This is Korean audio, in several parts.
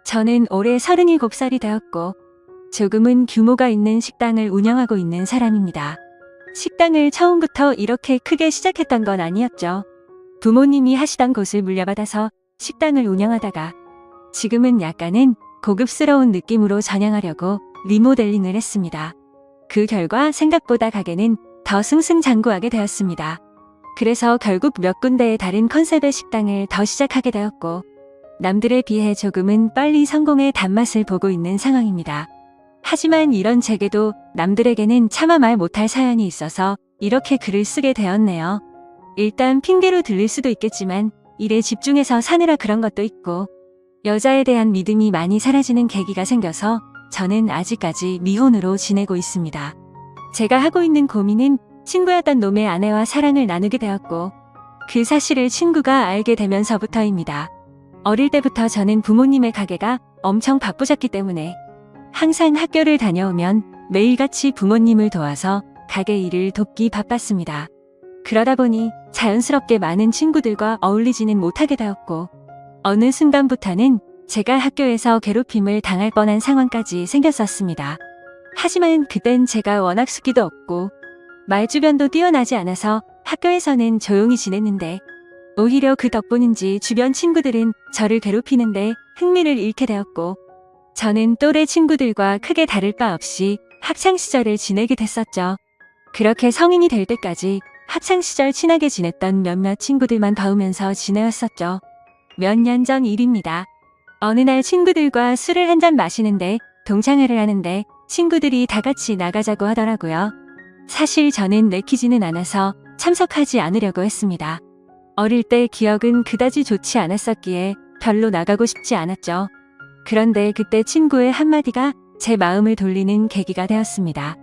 저는 올해 37살이 되었고 조금은 규모가 있는 식당을 운영하고 있는 사람입니다. 식당을 처음부터 이렇게 크게 시작했던 건 아니었죠. 부모님이 하시던 곳을 물려받아서 식당을 운영하다가 지금은 약간은 고급스러운 느낌으로 전향하려고 리모델링을 했습니다. 그 결과 생각보다 가게는 더 승승장구하게 되었습니다. 그래서 결국 몇 군데의 다른 컨셉의 식당을 더 시작하게 되었고 남들에 비해 조금은 빨리 성공의 단맛을 보고 있는 상황입니다. 하지만 이런 제게도 남들에게는 차마 말 못할 사연이 있어서 이렇게 글을 쓰게 되었네요. 일단 핑계로 들릴 수도 있겠지만 일에 집중해서 사느라 그런 것도 있고 여자에 대한 믿음이 많이 사라지는 계기가 생겨서 저는 아직까지 미혼으로 지내고 있습니다. 제가 하고 있는 고민은 친구였던 놈의 아내와 사랑을 나누게 되었고 그 사실을 친구가 알게 되면서부터입니다. 어릴 때부터 저는 부모님의 가게가 엄청 바쁘셨기 때문에 항상 학교를 다녀오면 매일같이 부모님을 도와서 가게 일을 돕기 바빴습니다. 그러다 보니 자연스럽게 많은 친구들과 어울리지는 못하게 되었고 어느 순간부터는 제가 학교에서 괴롭힘을 당할 뻔한 상황까지 생겼었습니다. 하지만 그땐 제가 워낙 수기도 없고 말주변도 뛰어나지 않아서 학교에서는 조용히 지냈는데 오히려 그 덕분인지 주변 친구들은 저를 괴롭히는데 흥미를 잃게 되었고 저는 또래 친구들과 크게 다를 바 없이 학창시절을 지내게 됐었죠. 그렇게 성인이 될 때까지 학창시절 친하게 지냈던 몇몇 친구들만 봐오면서 지내왔었죠. 몇 년 전 일입니다. 어느 날 친구들과 술을 한잔 마시는데 동창회를 하는데 친구들이 다 같이 나가자고 하더라고요. 사실 저는 내키지는 않아서 참석하지 않으려고 했습니다. 어릴 때 기억은 그다지 좋지 않았었기에 별로 나가고 싶지 않았죠. 그런데 그때 친구의 한마디가 제 마음을 돌리는 계기가 되었습니다.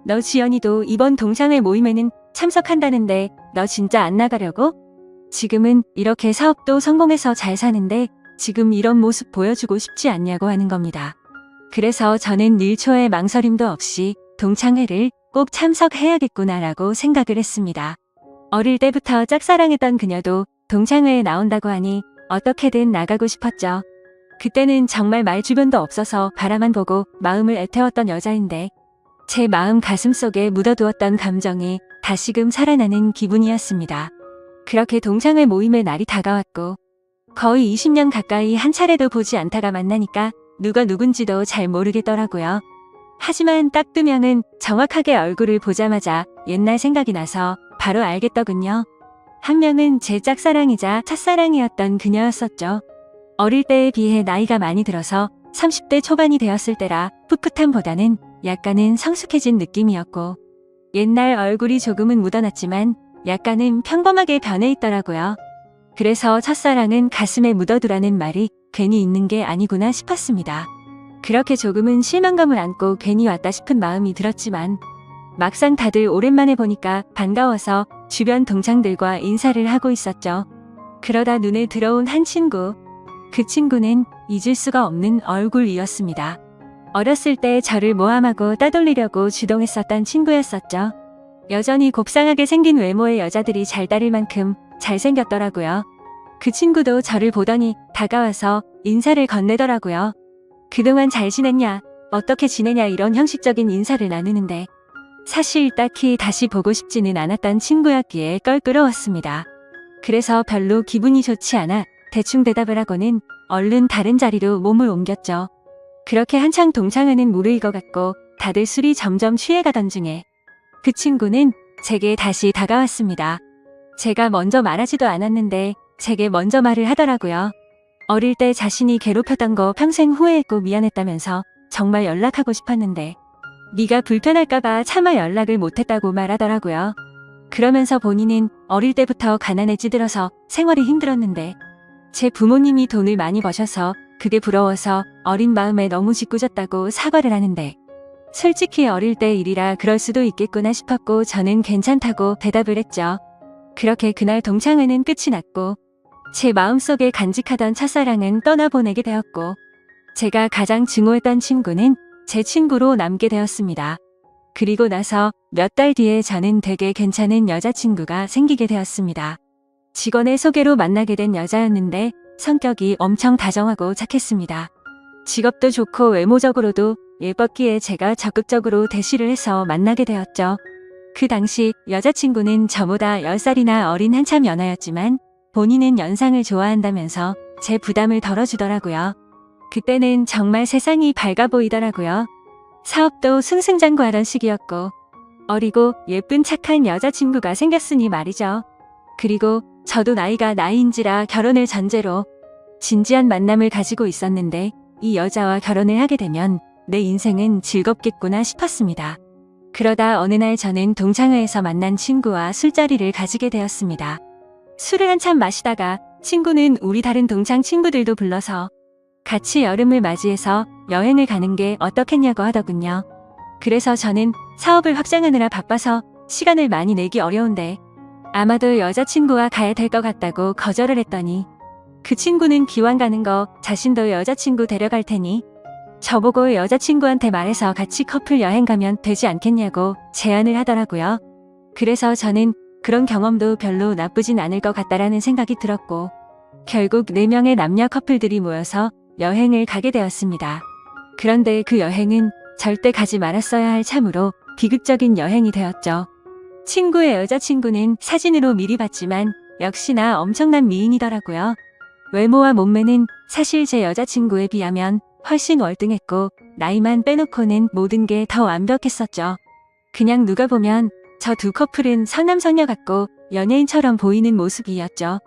너 지연이도 이번 동창회 모임에는 참석한다는데 너 진짜 안 나가려고? 지금은 이렇게 사업도 성공해서 잘 사는데 지금 이런 모습 보여주고 싶지 않냐고 하는 겁니다. 그래서 저는 일초의 망설임도 없이 동창회를 꼭 참석해야겠구나라고 생각을 했습니다. 어릴 때부터 짝사랑했던 그녀도 동창회에 나온다고 하니 어떻게든 나가고 싶었죠. 그때는 정말 말 주변도 없어서 바라만 보고 마음을 애태웠던 여자인데 제 마음 가슴속에 묻어두었던 감정이 다시금 살아나는 기분이었습니다. 그렇게 동창회 모임의 날이 다가왔고 거의 20년 가까이 한 차례도 보지 않다가 만나니까 누가 누군지도 잘 모르겠더라고요. 하지만 딱 2명은 정확하게 얼굴을 보자마자 옛날 생각이 나서 바로 알겠더군요. 한 명은 제 짝사랑이자 첫사랑이었던 그녀였었죠. 어릴 때에 비해 나이가 많이 들어서 30대 초반이 되었을 때라 풋풋함보다는 약간은 성숙해진 느낌이었고 옛날 얼굴이 조금은 묻어났지만 약간은 평범하게 변해 있더라고요. 그래서 첫사랑은 가슴에 묻어두라는 말이 괜히 있는 게 아니구나 싶었습니다. 그렇게 조금은 실망감을 안고 괜히 왔다 싶은 마음이 들었지만 막상 다들 오랜만에 보니까 반가워서 주변 동창들과 인사를 하고 있었죠. 그러다 눈에 들어온 한 친구. 그 친구는 잊을 수가 없는 얼굴이었습니다. 어렸을 때 저를 모함하고 따돌리려고 주동했었던 친구였었죠. 여전히 곱상하게 생긴 외모의 여자들이 잘 따를 만큼 잘생겼더라고요. 그 친구도 저를 보더니 다가와서 인사를 건네더라고요. 그동안 잘 지냈냐? 어떻게 지내냐? 이런 형식적인 인사를 나누는데 사실 딱히 다시 보고 싶지는 않았던 친구였기에 껄끄러웠습니다. 그래서 별로 기분이 좋지 않아 대충 대답을 하고는 얼른 다른 자리로 몸을 옮겼죠. 그렇게 한창 동창회는 무르익어갔고 다들 술이 점점 취해가던 중에 그 친구는 제게 다시 다가왔습니다. 제가 먼저 말하지도 않았는데 제게 먼저 말을 하더라고요. 어릴 때 자신이 괴롭혔던 거 평생 후회했고 미안했다면서 정말 연락하고 싶었는데 네가 불편할까봐 차마 연락을 못했다고 말하더라고요. 그러면서 본인은 어릴 때부터 가난에 찌들어서 생활이 힘들었는데 제 부모님이 돈을 많이 버셔서 그게 부러워서 어린 마음에 너무 짓궂었다고 사과를 하는데 솔직히 어릴 때 일이라 그럴 수도 있겠구나 싶었고 저는 괜찮다고 대답을 했죠. 그렇게 그날 동창회는 끝이 났고 제 마음속에 간직하던 첫사랑은 떠나보내게 되었고 제가 가장 증오했던 친구는 제 친구로 남게 되었습니다. 그리고 나서 몇 달 뒤에 저는 되게 괜찮은 여자친구가 생기게 되었습니다. 직원의 소개로 만나게 된 여자였는데 성격이 엄청 다정하고 착했습니다. 직업도 좋고 외모적으로도 예뻤기에 제가 적극적으로 대시를 해서 만나게 되었죠. 그 당시 여자친구는 저보다 10살이나 어린 한참 연하였지만 본인은 연상을 좋아한다면서 제 부담을 덜어주더라고요. 그때는 정말 세상이 밝아 보이더라고요. 사업도 승승장구하던 시기였고 어리고 예쁜 착한 여자친구가 생겼으니 말이죠. 그리고 저도 나이가 나이인지라 결혼을 전제로 진지한 만남을 가지고 있었는데 이 여자와 결혼을 하게 되면 내 인생은 즐겁겠구나 싶었습니다. 그러다 어느 날 저는 동창회에서 만난 친구와 술자리를 가지게 되었습니다. 술을 한참 마시다가 친구는 우리 다른 동창 친구들도 불러서 같이 여름을 맞이해서 여행을 가는 게 어떻겠냐고 하더군요. 그래서 저는 사업을 확장하느라 바빠서 시간을 많이 내기 어려운데 아마도 여자친구와 가야 될 것 같다고 거절을 했더니 그 친구는 기왕 가는 거 자신도 여자친구 데려갈 테니 저보고 여자친구한테 말해서 같이 커플 여행 가면 되지 않겠냐고 제안을 하더라고요. 그래서 저는 그런 경험도 별로 나쁘진 않을 것 같다라는 생각이 들었고 결국 4명의 남녀 커플들이 모여서 여행을 가게 되었습니다. 그런데 그 여행은 절대 가지 말았어야 할 참으로 비극적인 여행이 되었죠. 친구의 여자친구는 사진으로 미리 봤지만 역시나 엄청난 미인이더라고요. 외모와 몸매는 사실 제 여자친구에 비하면 훨씬 월등했고 나이만 빼놓고는 모든 게 더 완벽했었죠. 그냥 누가 보면 저 두 커플은 선남선녀 같고 연예인처럼 보이는 모습이었죠.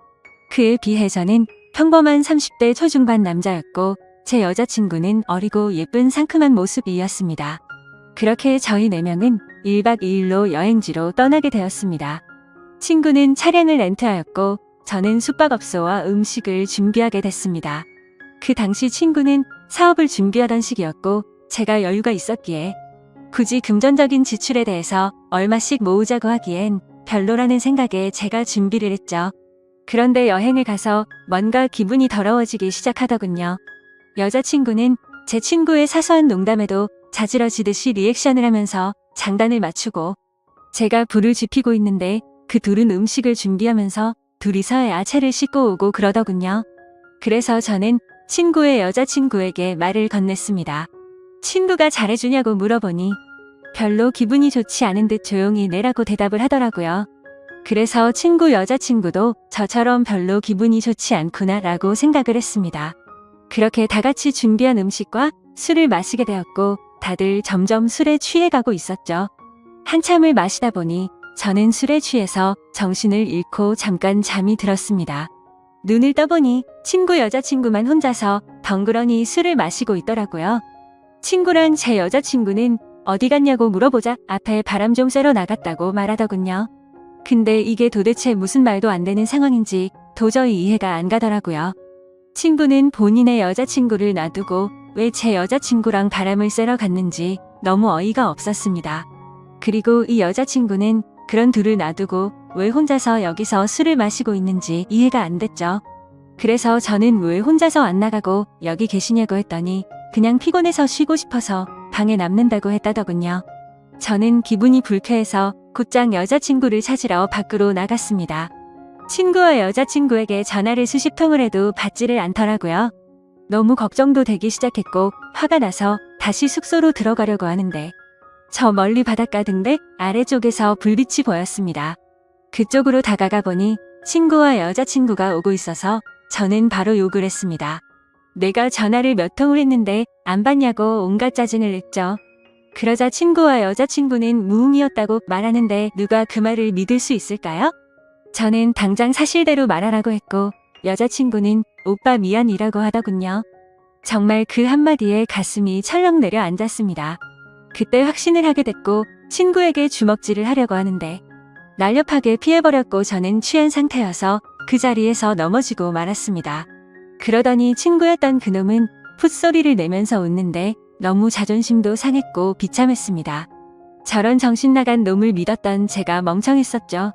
그에 비해 저는 평범한 30대 초중반 남자였고 제 여자친구는 어리고 예쁜 상큼한 모습이었습니다. 그렇게 저희 4명은 1박 2일로 여행지로 떠나게 되었습니다. 친구는 차량을 렌트하였고 저는 숙박업소와 음식을 준비하게 됐습니다. 그 당시 친구는 사업을 준비하던 시기였고 제가 여유가 있었기에 굳이 금전적인 지출에 대해서 얼마씩 모으자고 하기엔 별로라는 생각에 제가 준비를 했죠. 그런데 여행을 가서 뭔가 기분이 더러워지기 시작하더군요. 여자친구는 제 친구의 사소한 농담에도 자지러지듯이 리액션을 하면서 장단을 맞추고 제가 불을 지피고 있는데 그 둘은 음식을 준비하면서 둘이서 야채를 씻고 오고 그러더군요. 그래서 저는 친구의 여자친구에게 말을 건넸습니다. 친구가 잘해주냐고 물어보니 별로 기분이 좋지 않은 듯 조용히 내라고 대답을 하더라고요. 그래서 친구 여자친구도 저처럼 별로 기분이 좋지 않구나 라고 생각을 했습니다. 그렇게 다 같이 준비한 음식과 술을 마시게 되었고 다들 점점 술에 취해가고 있었죠. 한참을 마시다 보니 저는 술에 취해서 정신을 잃고 잠깐 잠이 들었습니다. 눈을 떠보니 친구 여자친구만 혼자서 덩그러니 술을 마시고 있더라고요. 친구랑 제 여자친구는 어디 갔냐고 물어보자 앞에 바람 좀 쐬러 나갔다고 말하더군요. 근데 이게 도대체 무슨 말도 안 되는 상황인지 도저히 이해가 안 가더라고요. 친구는 본인의 여자친구를 놔두고 왜 제 여자친구랑 바람을 쐬러 갔는지 너무 어이가 없었습니다. 그리고 이 여자친구는 그런 둘을 놔두고 왜 혼자서 여기서 술을 마시고 있는지 이해가 안 됐죠. 그래서 저는 왜 혼자서 안 나가고 여기 계시냐고 했더니 그냥 피곤해서 쉬고 싶어서 방에 남는다고 했다더군요. 저는 기분이 불쾌해서 곧장 여자친구를 찾으러 밖으로 나갔습니다. 친구와 여자친구에게 전화를 수십 통을 해도 받지를 않더라고요. 너무 걱정도 되기 시작했고 화가 나서 다시 숙소로 들어가려고 하는데 저 멀리 바닷가 등대 아래쪽에서 불빛이 보였습니다. 그쪽으로 다가가 보니 친구와 여자친구가 오고 있어서 저는 바로 욕을 했습니다. 내가 전화를 몇 통을 했는데 안 받냐고 온갖 짜증을 냈죠. 그러자 친구와 여자친구는 무음이었다고 말하는데 누가 그 말을 믿을 수 있을까요? 저는 당장 사실대로 말하라고 했고 여자친구는 오빠 미안이라고 하더군요. 정말 그 한마디에 가슴이 철렁 내려앉았습니다. 그때 확신을 하게 됐고 친구에게 주먹질을 하려고 하는데 날렵하게 피해버렸고 저는 취한 상태여서 그 자리에서 넘어지고 말았습니다. 그러더니 친구였던 그놈은 풋소리를 내면서 웃는데 너무 자존심도 상했고 비참했습니다. 저런 정신나간 놈을 믿었던 제가 멍청했었죠.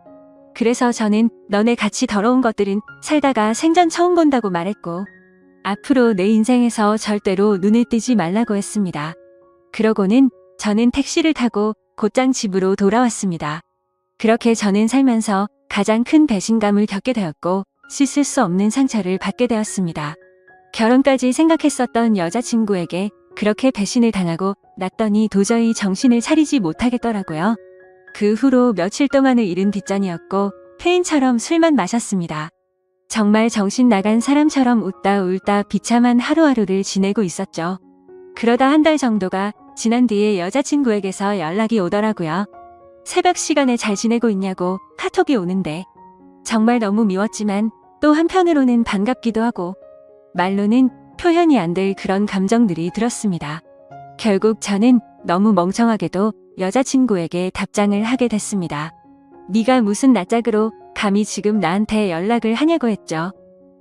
그래서 저는 너네 같이 더러운 것들은 살다가 생전 처음 본다고 말했고 앞으로 내 인생에서 절대로 눈을 띄지 말라고 했습니다. 그러고는 저는 택시를 타고 곧장 집으로 돌아왔습니다. 그렇게 저는 살면서 가장 큰 배신감을 겪게 되었고 씻을 수 없는 상처를 받게 되었습니다. 결혼까지 생각했었던 여자친구에게 그렇게 배신을 당하고 났더니 도저히 정신을 차리지 못하겠더라고요. 그 후로 며칠 동안을 잃은 뒷전이었고 페인처럼 술만 마셨습니다. 정말 정신 나간 사람처럼 웃다 울다 비참한 하루하루를 지내고 있었죠. 그러다 한 달 정도가 지난 뒤에 여자친구에게서 연락이 오더라고요. 새벽 시간에 잘 지내고 있냐고 카톡이 오는데 정말 너무 미웠지만 또 한편으로는 반갑기도 하고 말로는 표현이 안 될 그런 감정들이 들었습니다. 결국 저는 너무 멍청하게도 여자친구에게 답장을 하게 됐습니다. 네가 무슨 낯짝으로 감히 지금 나한테 연락을 하냐고 했죠.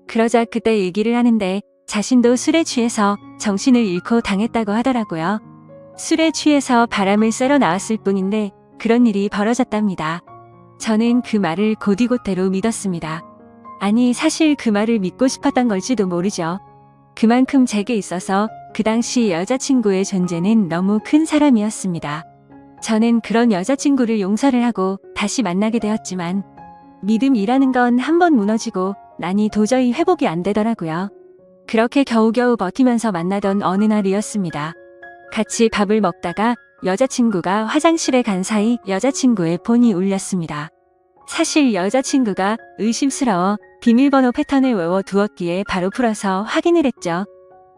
그러자 그때 얘기를 하는데 자신도 술에 취해서 정신을 잃고 당했다고 하더라고요. 술에 취해서 바람을 쐬러 나왔을 뿐인데 그런 일이 벌어졌답니다. 저는 그 말을 곧이곧대로 믿었습니다. 아니 사실 그 말을 믿고 싶었던 걸지도 모르죠. 그만큼 제게 있어서 그 당시 여자친구의 존재는 너무 큰 사람이었습니다. 저는 그런 여자친구를 용서를 하고 다시 만나게 되었지만 믿음이라는 건 한 번 무너지고 나니 도저히 회복이 안 되더라고요. 그렇게 겨우겨우 버티면서 만나던 어느 날이었습니다. 같이 밥을 먹다가 여자친구가 화장실에 간 사이 여자친구의 폰이 울렸습니다. 사실 여자친구가 의심스러워 비밀번호 패턴을 외워두었기에 바로 풀어서 확인을 했죠.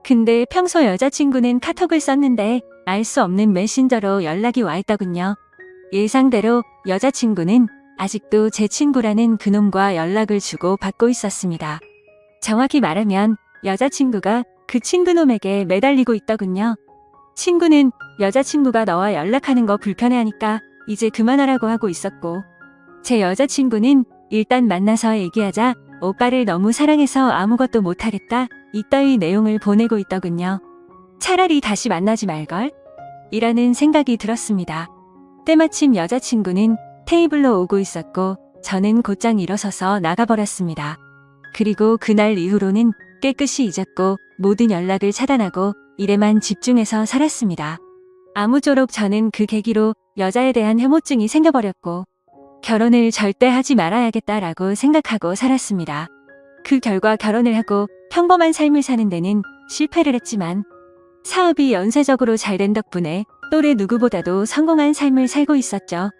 근데 평소 여자친구는 카톡을 썼는데 알 수 없는 메신저로 연락이 와 있더군요. 예상대로 여자친구는 아직도 제 친구라는 그놈과 연락을 주고 받고 있었습니다. 정확히 말하면 여자친구가 그 친구놈에게 매달리고 있더군요. 친구는 여자친구가 너와 연락하는 거 불편해하니까 이제 그만하라고 하고 있었고 제 여자친구는 일단 만나서 얘기하자 오빠를 너무 사랑해서 아무것도 못하겠다 이따위 내용을 보내고 있더군요. 차라리 다시 만나지 말걸? 이라는 생각이 들었습니다. 때마침 여자친구는 테이블로 오고 있었고 저는 곧장 일어서서 나가버렸습니다. 그리고 그날 이후로는 깨끗이 잊었고 모든 연락을 차단하고 일에만 집중해서 살았습니다. 아무쪼록 저는 그 계기로 여자에 대한 혐오증이 생겨버렸고 결혼을 절대 하지 말아야겠다라고 생각하고 살았습니다. 그 결과 결혼을 하고 평범한 삶을 사는 데는 실패를 했지만 사업이 연쇄적으로 잘 된 덕분에 또래 누구보다도 성공한 삶을 살고 있었죠.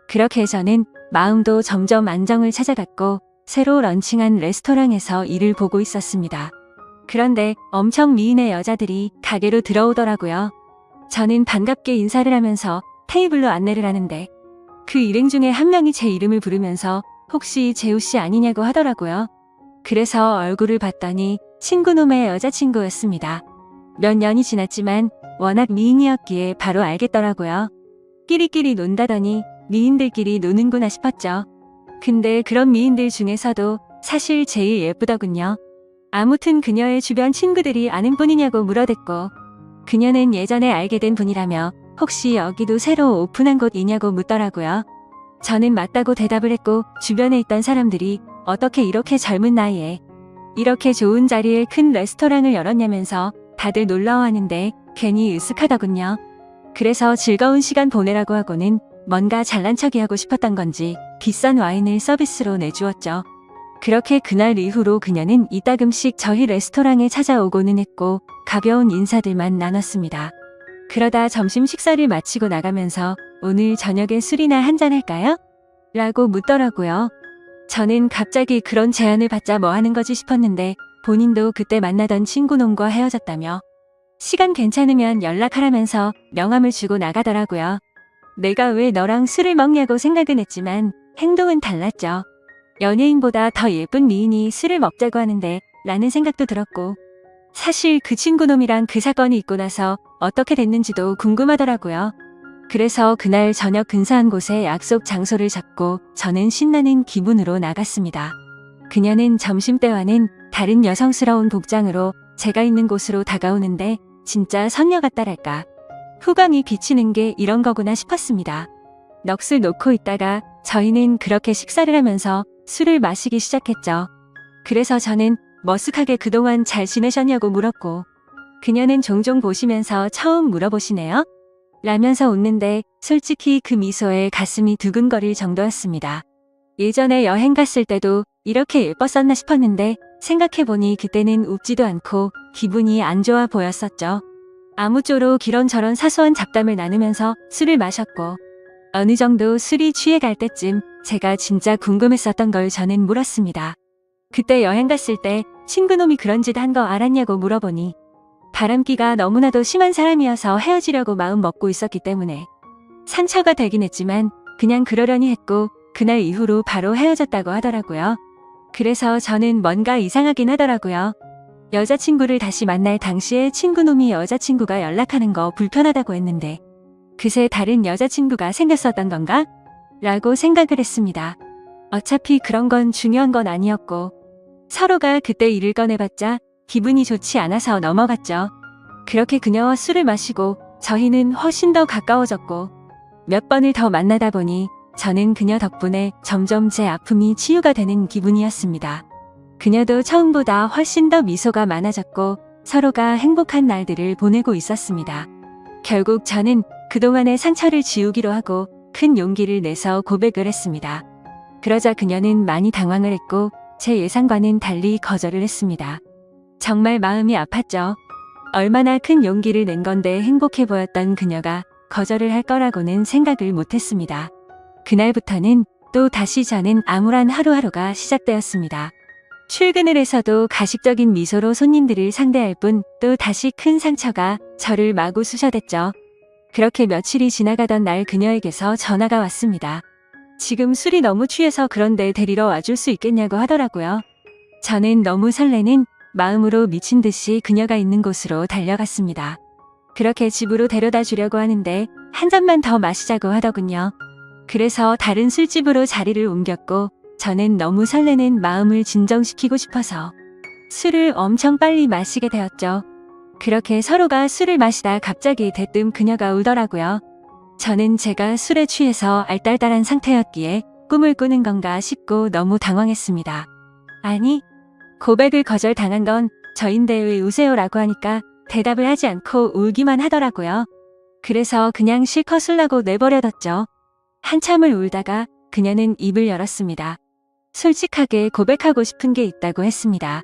그렇게 저는 마음도 점점 안정을 찾아갔고 새로 런칭한 레스토랑에서 일을 보고 있었습니다. 그런데 엄청 미인의 여자들이 가게로 들어오더라고요. 저는 반갑게 인사를 하면서 테이블로 안내를 하는데 그 일행 중에 한 명이 제 이름을 부르면서 혹시 재우 씨 아니냐고 하더라고요. 그래서 얼굴을 봤더니 친구놈의 여자친구였습니다. 몇 년이 지났지만 워낙 미인이었기에 바로 알겠더라고요. 끼리끼리 논다더니 미인들끼리 노는구나 싶었죠. 근데 그런 미인들 중에서도 사실 제일 예쁘더군요. 아무튼 그녀의 주변 친구들이 아는 분이냐고 물어댔고 그녀는 예전에 알게 된 분이라며 혹시 여기도 새로 오픈한 곳이냐고 묻더라고요. 저는 맞다고 대답을 했고 주변에 있던 사람들이 어떻게 이렇게 젊은 나이에 이렇게 좋은 자리에 큰 레스토랑을 열었냐면서 다들 놀라워하는데 괜히 으쓱하더군요. 그래서 즐거운 시간 보내라고 하고는 뭔가 잘난 척이 하고 싶었던 건지 비싼 와인을 서비스로 내주었죠. 그렇게 그날 이후로 그녀는 이따금씩 저희 레스토랑에 찾아오고는 했고 가벼운 인사들만 나눴습니다. 그러다 점심 식사를 마치고 나가면서 오늘 저녁에 술이나 한잔 할까요? 라고 묻더라고요. 저는 갑자기 그런 제안을 받자 뭐 하는 거지 싶었는데 본인도 그때 만나던 친구놈과 헤어졌다며 시간 괜찮으면 연락하라면서 명함을 주고 나가더라고요. 내가 왜 너랑 술을 먹냐고 생각은 했지만 행동은 달랐죠. 연예인보다 더 예쁜 미인이 술을 먹자고 하는데 라는 생각도 들었고 사실 그 친구놈이랑 그 사건이 있고 나서 어떻게 됐는지도 궁금하더라고요. 그래서 그날 저녁 근사한 곳에 약속 장소를 잡고 저는 신나는 기분으로 나갔습니다. 그녀는 점심때와는 다른 여성스러운 복장으로 제가 있는 곳으로 다가오는데 진짜 선녀 같다랄까. 후광이 비치는 게 이런 거구나 싶었습니다. 넋을 놓고 있다가 저희는 그렇게 식사를 하면서 술을 마시기 시작했죠. 그래서 저는 머쓱하게 그동안 잘 지내셨냐고 물었고 그녀는 종종 보시면서 처음 물어보시네요. 라면서 웃는데 솔직히 그 미소에 가슴이 두근거릴 정도였습니다. 예전에 여행 갔을 때도 이렇게 예뻤었나 싶었는데 생각해보니 그때는 웃지도 않고 기분이 안 좋아 보였었죠. 아무쪼록 이런저런 사소한 잡담을 나누면서 술을 마셨고 어느 정도 술이 취해갈 때쯤 제가 진짜 궁금했었던 걸 저는 물었습니다. 그때 여행 갔을 때 친구놈이 그런 짓 한 거 알았냐고 물어보니 바람기가 너무나도 심한 사람이어서 헤어지려고 마음 먹고 있었기 때문에 상처가 되긴 했지만 그냥 그러려니 했고 그날 이후로 바로 헤어졌다고 하더라고요. 그래서 저는 뭔가 이상하긴 하더라고요. 여자친구를 다시 만날 당시에 친구놈이 여자친구가 연락하는 거 불편하다고 했는데 그새 다른 여자친구가 생겼었던 건가? 라고 생각을 했습니다. 어차피 그런 건 중요한 건 아니었고 서로가 그때 일을 꺼내봤자 기분이 좋지 않아서 넘어갔죠. 그렇게 그녀와 술을 마시고 저희는 훨씬 더 가까워졌고 몇 번을 더 만나다 보니 저는 그녀 덕분에 점점 제 아픔이 치유가 되는 기분이었습니다. 그녀도 처음보다 훨씬 더 미소가 많아졌고 서로가 행복한 날들을 보내고 있었습니다. 결국 저는 그동안의 상처를 지우기로 하고 큰 용기를 내서 고백을 했습니다. 그러자 그녀는 많이 당황을 했고 제 예상과는 달리 거절을 했습니다. 정말 마음이 아팠죠. 얼마나 큰 용기를 낸 건데 행복해 보였던 그녀가 거절을 할 거라고는 생각을 못했습니다. 그날부터는 또 다시 저는 암울한 하루하루가 시작되었습니다. 출근을 해서도 가식적인 미소로 손님들을 상대할 뿐 또 다시 큰 상처가 저를 마구 쑤셔댔죠. 그렇게 며칠이 지나가던 날 그녀에게서 전화가 왔습니다. 지금 술이 너무 취해서 그런데 데리러 와줄 수 있겠냐고 하더라고요. 저는 너무 설레는 마음으로 미친 듯이 그녀가 있는 곳으로 달려갔습니다. 그렇게 집으로 데려다 주려고 하는데 한 잔만 더 마시자고 하더군요. 그래서 다른 술집으로 자리를 옮겼고 저는 너무 설레는 마음을 진정시키고 싶어서 술을 엄청 빨리 마시게 되었죠. 그렇게 서로가 술을 마시다 갑자기 대뜸 그녀가 울더라고요. 저는 제가 술에 취해서 알딸딸한 상태였기에 꿈을 꾸는 건가 싶고 너무 당황했습니다. 아니, 고백을 거절당한 건 저인데 왜 우세요라고 하니까 대답을 하지 않고 울기만 하더라고요. 그래서 그냥 실컷 울라고 내버려뒀죠. 한참을 울다가 그녀는 입을 열었습니다. 솔직하게 고백하고 싶은 게 있다고 했습니다.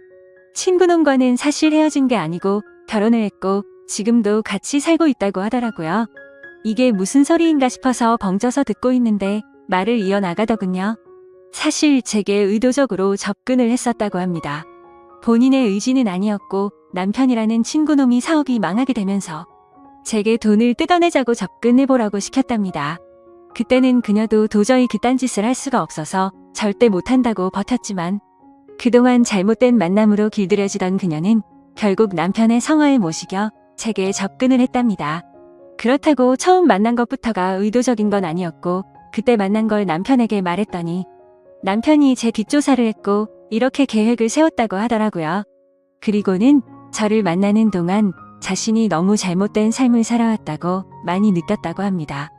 친구놈과는 사실 헤어진 게 아니고 결혼을 했고 지금도 같이 살고 있다고 하더라고요. 이게 무슨 소리인가 싶어서 벙쪄서 듣고 있는데 말을 이어나가더군요. 사실 제게 의도적으로 접근을 했었다고 합니다. 본인의 의지는 아니었고 남편이라는 친구놈이 사업이 망하게 되면서 제게 돈을 뜯어내자고 접근해보라고 시켰답니다. 그때는 그녀도 도저히 그딴 짓을 할 수가 없어서 절대 못한다고 버텼지만 그동안 잘못된 만남으로 길들여지던 그녀는 결국 남편의 성화에 못 이겨 제게 접근을 했답니다. 그렇다고 처음 만난 것부터가 의도적인 건 아니었고 그때 만난 걸 남편에게 말했더니 남편이 제 뒷조사를 했고 이렇게 계획을 세웠다고 하더라고요. 그리고는 저를 만나는 동안 자신이 너무 잘못된 삶을 살아왔다고 많이 느꼈다고 합니다.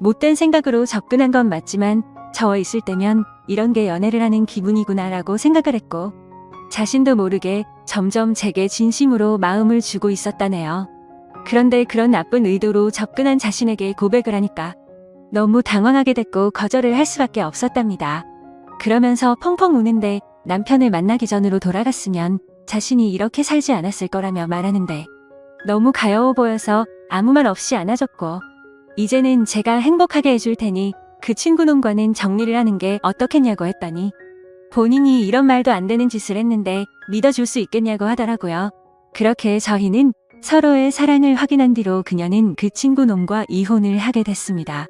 못된 생각으로 접근한 건 맞지만 저와 있을 때면 이런 게 연애를 하는 기분이구나 라고 생각을 했고 자신도 모르게 점점 제게 진심으로 마음을 주고 있었다네요. 그런데 그런 나쁜 의도로 접근한 자신에게 고백을 하니까 너무 당황하게 됐고 거절을 할 수밖에 없었답니다. 그러면서 펑펑 우는데 남편을 만나기 전으로 돌아갔으면 자신이 이렇게 살지 않았을 거라며 말하는데 너무 가여워 보여서 아무 말 없이 안아줬고 이제는 제가 행복하게 해줄 테니 그 친구놈과는 정리를 하는 게 어떻겠냐고 했더니 본인이 이런 말도 안 되는 짓을 했는데 믿어줄 수 있겠냐고 하더라고요. 그렇게 저희는 서로의 사랑을 확인한 뒤로 그녀는 그 친구놈과 이혼을 하게 됐습니다.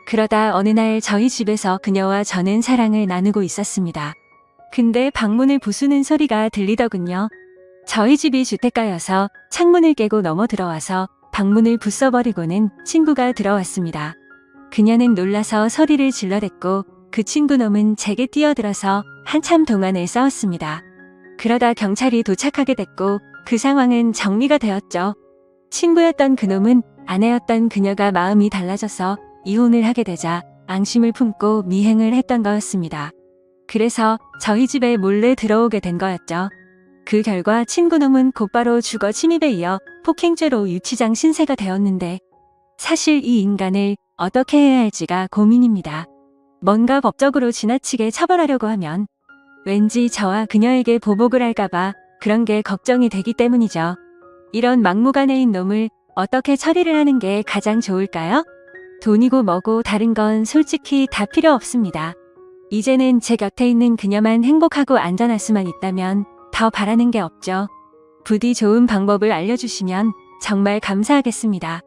그러다 어느 날 저희 집에서 그녀와 저는 사랑을 나누고 있었습니다. 근데 방문을 부수는 소리가 들리더군요. 저희 집이 주택가여서 창문을 깨고 넘어 들어와서 방문을 부숴버리고는 친구가 들어왔습니다. 그녀는 놀라서 소리를 질러댔고 그 친구놈은 제게 뛰어들어서 한참 동안을 싸웠습니다. 그러다 경찰이 도착하게 됐고 그 상황은 정리가 되었죠. 친구였던 그놈은 아내였던 그녀가 마음이 달라져서 이혼을 하게 되자 앙심을 품고 미행을 했던 거였습니다. 그래서 저희 집에 몰래 들어오게 된 거였죠. 그 결과 친구놈은 곧바로 주거 침입에 이어 폭행죄로 유치장 신세가 되었는데 사실 이 인간을 어떻게 해야 할지가 고민입니다. 뭔가 법적으로 지나치게 처벌하려고 하면 왠지 저와 그녀에게 보복을 할까봐 그런 게 걱정이 되기 때문이죠. 이런 막무가내인 놈을 어떻게 처리를 하는 게 가장 좋을까요? 돈이고 뭐고 다른 건 솔직히 다 필요 없습니다. 이제는 제 곁에 있는 그녀만 행복하고 안전할 수만 있다면 더 바라는 게 없죠. 부디 좋은 방법을 알려주시면 정말 감사하겠습니다.